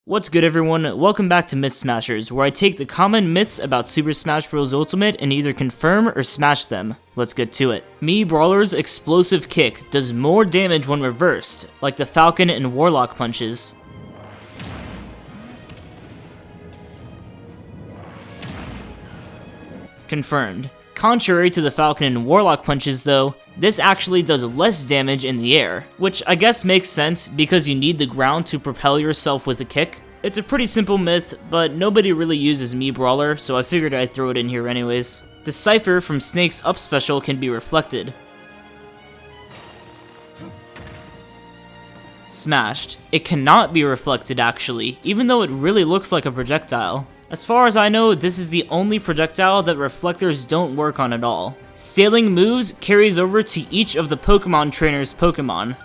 What's good everyone, welcome back to Mythsmashers, where I take the common myths about Super Smash Bros. Ultimate and either confirm or smash them. Let's get to it. Mii Brawler's explosive kick does more damage when reversed, like the Falcon and Warlock punches. Confirmed. Contrary to the Falcon and Warlock punches though, this actually does less damage in the air, which I guess makes sense because you need the ground to propel yourself with a kick. It's a pretty simple myth, but nobody really uses Mii Brawler, so I figured I'd throw it in here anyways. The Cypher from Snake's up special can be reflected. Smashed. It cannot be reflected actually, even though it really looks like a projectile. As far as I know, this is the only projectile that reflectors don't work on at all. Sailing moves carries over to each of the Pokemon trainer's Pokemon.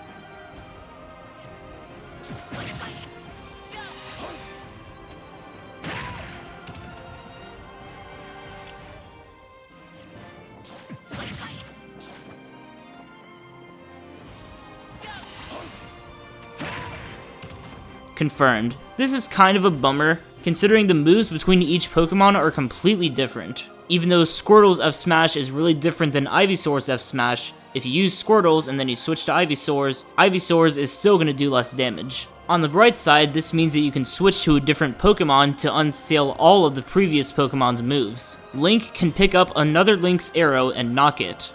Confirmed. This is kind of a bummer, considering the moves between each Pokemon are completely different. Even though Squirtle's F-Smash is really different than Ivysaur's F-Smash, if you use Squirtle's and then you switch to Ivysaur's is still going to do less damage. On the bright side, this means that you can switch to a different Pokemon to unseal all of the previous Pokemon's moves. Link can pick up another Link's arrow and knock it.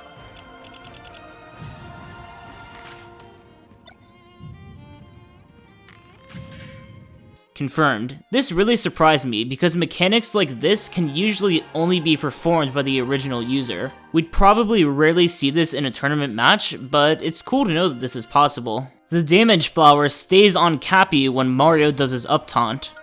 Confirmed. This really surprised me because mechanics like this can usually only be performed by the original user. We'd probably rarely see this in a tournament match, but it's cool to know that this is possible. The damage flower stays on Cappy when Mario does his up taunt.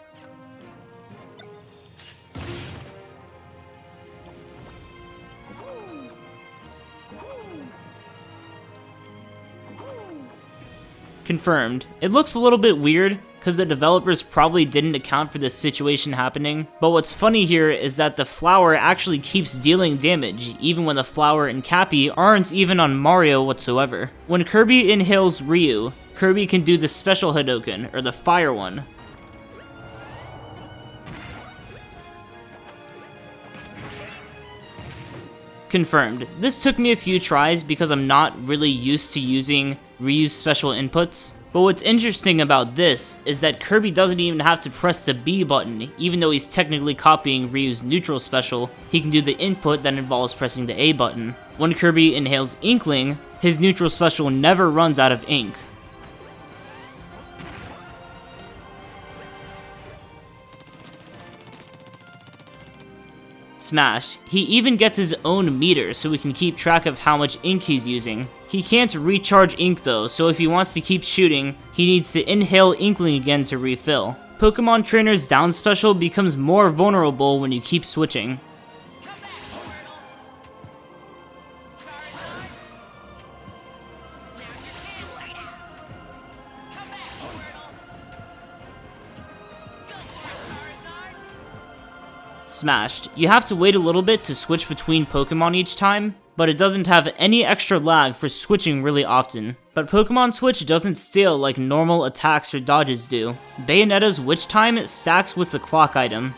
Confirmed. It looks a little bit weird, because the developers probably didn't account for this situation happening, but what's funny here is that the flower actually keeps dealing damage, even when the flower and Cappy aren't even on Mario whatsoever. When Kirby inhales Ryu, Kirby can do the special Hadoken, or the fire one. Confirmed. This took me a few tries because I'm not really used to using Ryu's special inputs. But what's interesting about this is that Kirby doesn't even have to press the B button, even though he's technically copying Ryu's neutral special, he can do the input that involves pressing the A button. When Kirby inhales Inkling, his neutral special never runs out of ink. Smash. He even gets his own meter so we can keep track of how much ink he's using. He can't recharge ink though, so if he wants to keep shooting, he needs to inhale Inkling again to refill. Pokemon Trainer's down special becomes more vulnerable when you keep switching. Smashed. You have to wait a little bit to switch between Pokemon each time, but it doesn't have any extra lag for switching really often. But Pokemon Switch doesn't stale like normal attacks or dodges do. Bayonetta's Witch Time stacks with the clock item.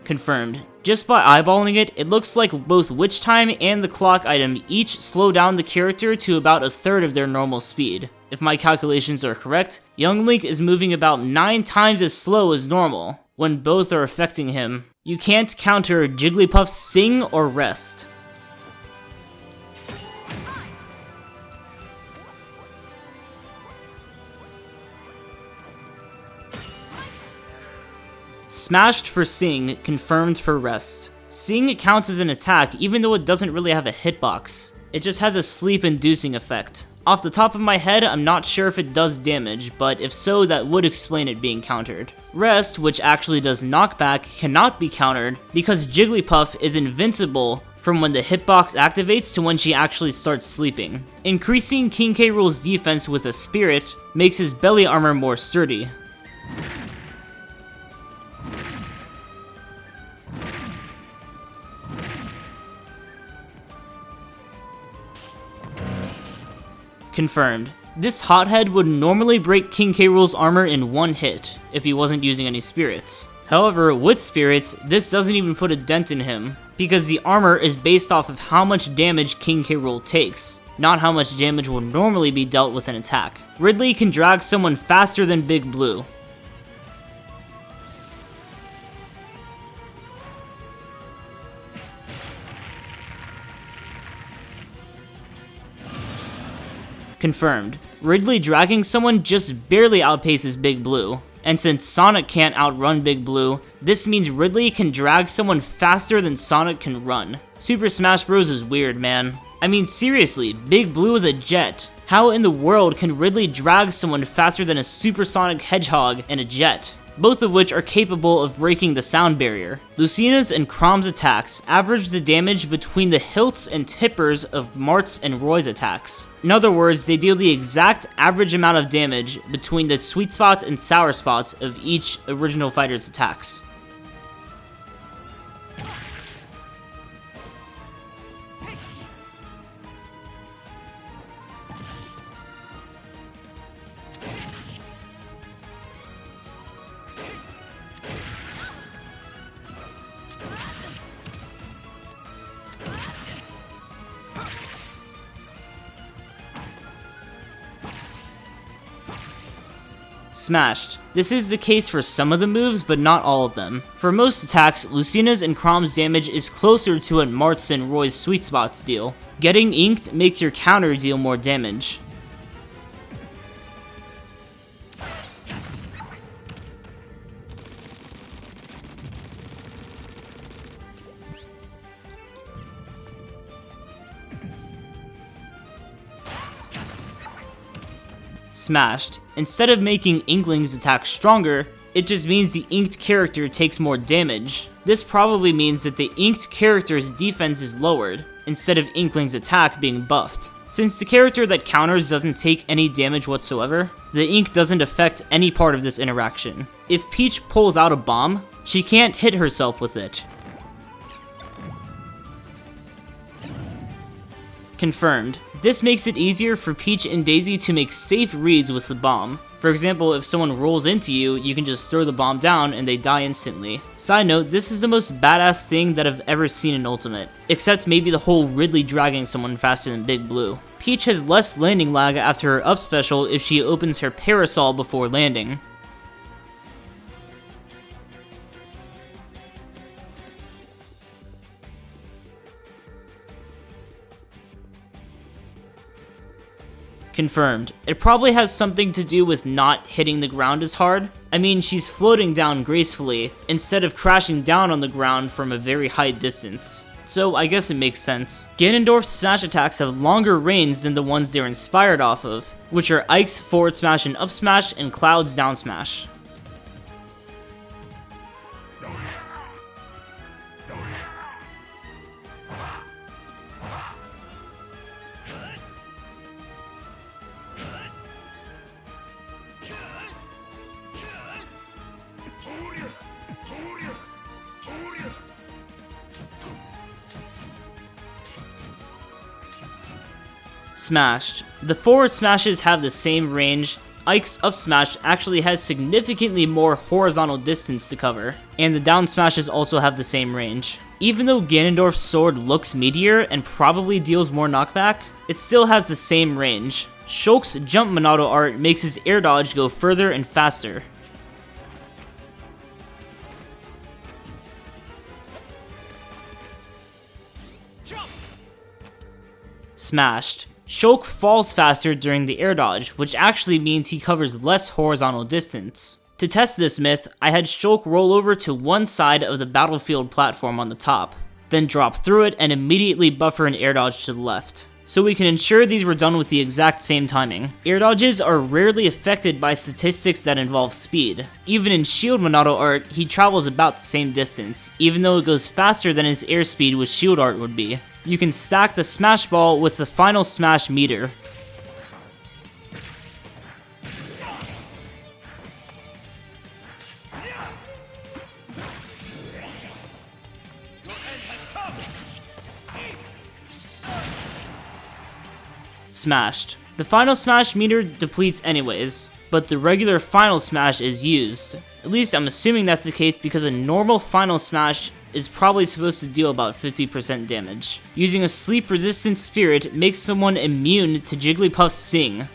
Confirmed. Just by eyeballing it, it looks like both Witch Time and the clock item each slow down the character to about a third of their normal speed. If my calculations are correct, young Link is moving about 9 times as slow as normal when both are affecting him. You can't counter Jigglypuff's Sing or Rest. Smashed for Sing, confirmed for Rest. Sing counts as an attack even though it doesn't really have a hitbox. It just has a sleep-inducing effect. Off the top of my head, I'm not sure if it does damage, but if so, that would explain it being countered. Rest, which actually does knockback, cannot be countered because Jigglypuff is invincible from when the hitbox activates to when she actually starts sleeping. Increasing King K. Rool's defense with a spirit makes his belly armor more sturdy. Confirmed. This hothead would normally break King K. Rool's armor in one hit, if he wasn't using any spirits. However, with spirits, this doesn't even put a dent in him, because the armor is based off of how much damage King K. Rool takes, not how much damage would normally be dealt with an attack. Ridley can drag someone faster than Big Blue. Confirmed. Ridley dragging someone just barely outpaces Big Blue. And since Sonic can't outrun Big Blue, this means Ridley can drag someone faster than Sonic can run. Super Smash Bros. Is weird, man. I mean, seriously, Big Blue is a jet. How in the world can Ridley drag someone faster than a supersonic hedgehog and a jet? Both of which are capable of breaking the sound barrier. Lucina's and Chrom's attacks average the damage between the hilts and tippers of Mart's and Roy's attacks. In other words, they deal the exact average amount of damage between the sweet spots and sour spots of each original fighter's attacks. Smashed. This is the case for some of the moves, but not all of them. For most attacks, Lucina's and Chrom's damage is closer to what Mart's and Roy's sweet spots deal. Getting inked makes your counter deal more damage. Smashed. Instead of making Inkling's attack stronger, it just means the inked character takes more damage. This probably means that the inked character's defense is lowered, instead of Inkling's attack being buffed. Since the character that counters doesn't take any damage whatsoever, the ink doesn't affect any part of this interaction. If Peach pulls out a bomb, she can't hit herself with it. Confirmed. This makes it easier for Peach and Daisy to make safe reads with the bomb. For example, if someone rolls into you, you can just throw the bomb down and they die instantly. Side note, this is the most badass thing that I've ever seen in Ultimate, except maybe the whole Ridley dragging someone faster than Big Blue. Peach has less landing lag after her up special if she opens her parasol before landing. Confirmed. It probably has something to do with not hitting the ground as hard. I mean, she's floating down gracefully, instead of crashing down on the ground from a very high distance. So I guess it makes sense. Ganondorf's smash attacks have longer range than the ones they're inspired off of, which are Ike's forward smash and up smash and Cloud's down smash. Smashed. The forward smashes have the same range. Ike's up smash actually has significantly more horizontal distance to cover, and the down smashes also have the same range. Even though Ganondorf's sword looks meatier and probably deals more knockback, it still has the same range. Shulk's jump Monado art makes his air dodge go further and faster. Smashed. Shulk falls faster during the air dodge, which actually means he covers less horizontal distance. To test this myth, I had Shulk roll over to one side of the battlefield platform on the top, then drop through it and immediately buffer an air dodge to the left. So we can ensure these were done with the exact same timing. Air dodges are rarely affected by statistics that involve speed. Even in Shield Monado art, he travels about the same distance, even though it goes faster than his airspeed with Shield art would be. You can stack the smash ball with the final smash meter. Smashed. The final smash meter depletes anyways, but the regular final smash is used. At least I'm assuming that's the case because a normal final smash is probably supposed to deal about 50% damage. Using a sleep resistant spirit makes someone immune to Jigglypuff's Sing.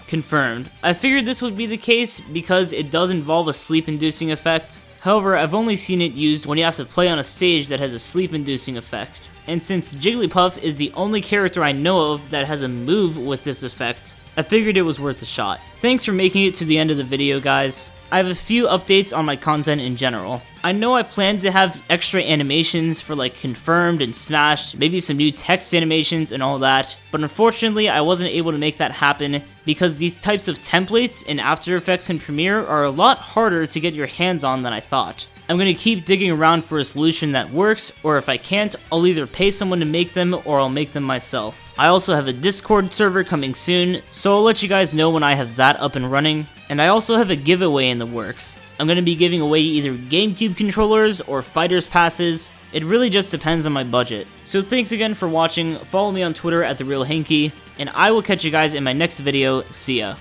Confirmed. I figured this would be the case because it does involve a sleep-inducing effect. However, I've only seen it used when you have to play on a stage that has a sleep-inducing effect. And since Jigglypuff is the only character I know of that has a move with this effect, I figured it was worth a shot. Thanks for making it to the end of the video, guys. I have a few updates on my content in general. I know I planned to have extra animations for like confirmed and smashed, maybe some new text animations and all that, but unfortunately I wasn't able to make that happen because these types of templates in After Effects and Premiere are a lot harder to get your hands on than I thought. I'm going to keep digging around for a solution that works, or if I can't, I'll either pay someone to make them or I'll make them myself. I also have a Discord server coming soon, so I'll let you guys know when I have that up and running. And I also have a giveaway in the works. I'm going to be giving away either GameCube controllers or Fighters Passes. It really just depends on my budget. So thanks again for watching, follow me on Twitter at @TheRealHenke, and I will catch you guys in my next video. See ya.